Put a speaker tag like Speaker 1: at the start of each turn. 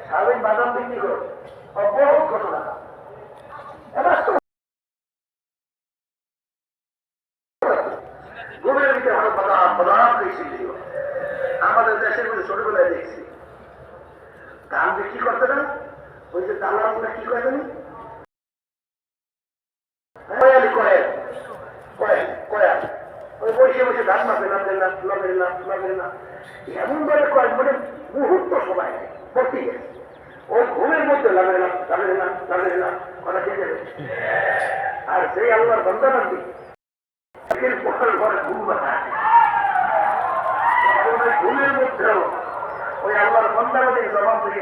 Speaker 1: স্বাধীন বাদাম বিক্রি করে অব্যাহত ঘটনা। ঘুমের ভিতরে আরো বাদাম বাদাম দেখছিল আমাদের দেশের মধ্যে ছোটবেলায় দেখছি ধান বিক্রি করতে না ওই যে দালালরা কি করে জানি ওই বসে বসে ধান মাপে না এমন ভাবে কয় মানে মুহূর্ত সময় ভর্তি গেছে ওই ঘুমের মধ্যে লাগে না কথা ঠিক আছে। আর সেই আল্লাহর বন্দাবান্দি ঘরে ঘুম বানায় ঘুমের মধ্যেও ওই আল্লাহর বন্দাবান্দির জবান থেকে